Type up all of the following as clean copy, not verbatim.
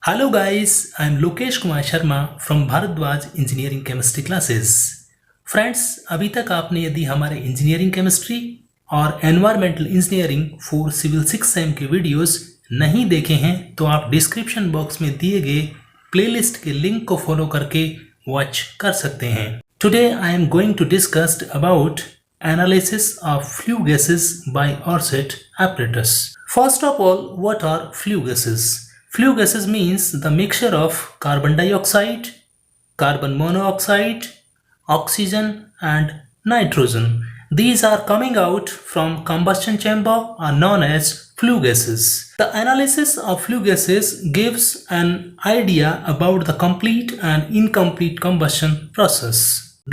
Hello guys, I am Lokesh Kumar Sharma from Bharadwaj Engineering Chemistry Classes. Friends, अभी तक आपने यदि हमारे इंजीनियरिंग केमिस्ट्री और environmental engineering for civil 6 sem के वीडियोस नहीं देखे हैं तो आप डिस्क्रिप्शन बॉक्स में दिए गए प्लेलिस्ट के लिंक को फॉलो करके वॉच कर सकते हैं. Today I am going to discuss about analysis of flue gases by Orsett apparatus. First of all, what are flue gases? Flue gases means the mixture of carbon dioxide, carbon monoxide, oxygen and nitrogen. These are coming out from combustion chamber are known as flue gases. The analysis of flue gases gives an idea about the complete and incomplete combustion process.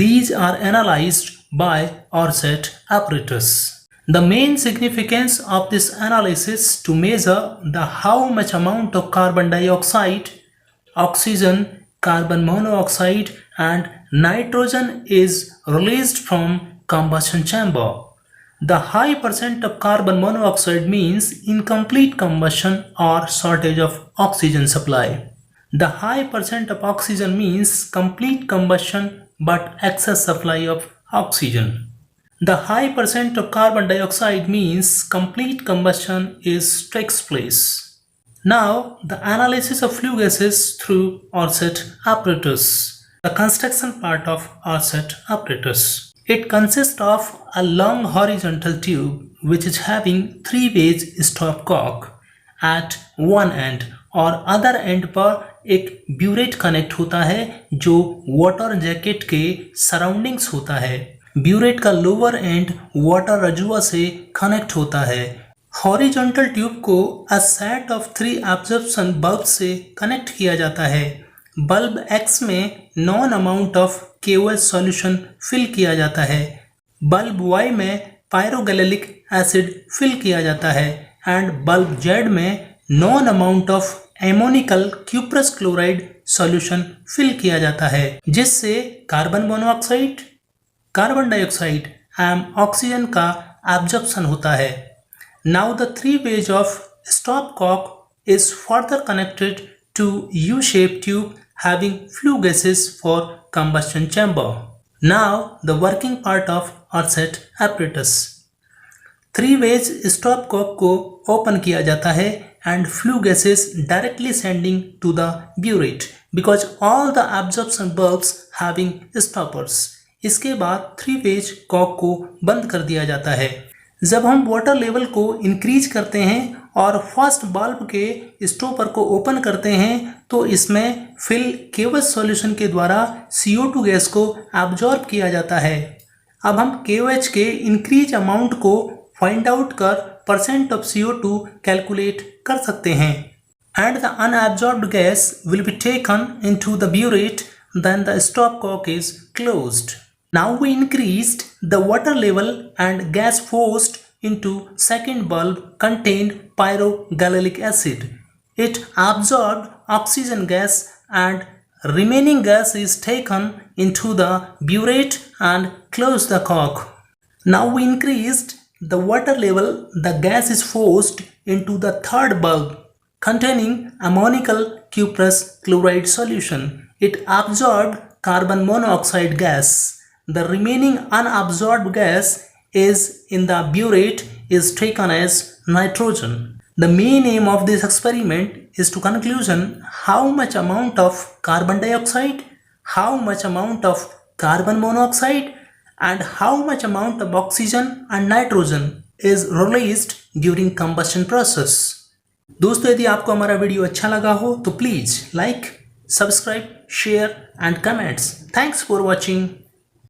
These are analyzed by Orsett apparatus. The main significance of this analysis to measure the how much amount of carbon dioxide, oxygen, carbon monoxide and nitrogen is released from combustion chamber. The high percent of carbon monoxide means incomplete combustion or shortage of oxygen supply. The high percent of oxygen means complete combustion but excess supply of oxygen. The high percent of carbon dioxide means complete combustion takes place. Now the analysis of flue gases through Orsett apparatus. The construction part of Orsett apparatus. It consists of a long horizontal tube which is having 3 ways stopcock at one end और other and पर एक burette connect होता है जो water jacket के surroundings होता है. Burette का लोअर एंड वाटर रजुआ से कनेक्ट होता है. हॉरिजॉन्टल ट्यूब को a set of 3 absorption bulb से कनेक्ट किया जाता है. बल्ब X में known amount of KOH solution fill किया जाता है. बल्ब Y में पायरोगैलेलिक एसिड फिल किया जाता है एंड बल्ब Z में known amount of ammoniacal cuprous chloride solution fill किया जाता है जिससे carbon monoxide, carbon dioxide and oxygen का एब्जॉर्प्शन होता है. Now the 3 way of stopcock is further connected to U-shaped tube having flue gases for combustion chamber. Now the working part of Orsett apparatus. 3 ways stopcock को open किया जाता है and flue gases directly sending to the burette because all the absorption bulbs having stoppers. इसके बाद 3 veg Kock को बंद कर दिया जाता है. जब हम वाटर लेवल को इंक्रीज करते हैं और फर्स्ट बल्ब के स्टॉपर को ओपन करते हैं तो इसमें फिल KOH सॉल्यूशन के द्वारा CO2 गैस को एब्जॉर्ब किया जाता है. अब हम KOH के इंक्रीज अमाउंट को फाइंड आउट कर परसेंट ऑफ CO2 कैलकुलेट कर सकते हैं and the unabsorbed gas will be taken into the burette then the stopcock is closed. Now we increased the water level and gas forced into second bulb contained pyrogallic acid. It absorbed oxygen gas and remaining gas is taken into the burette and closed the cock. Now we increased the water level, the gas is forced into the third bulb containing ammonical cuprous chloride solution. It absorbed carbon monoxide gas. The remaining unabsorbed gas is in the burette is taken as nitrogen. The main aim of this experiment is to conclusion how much amount of carbon dioxide, how much amount of carbon monoxide and how much amount of oxygen and nitrogen is released during combustion process. दोस्तों, यदि आपको हमारा video अच्छा लगा हो तो please like, subscribe, share and comments. Thanks for watching.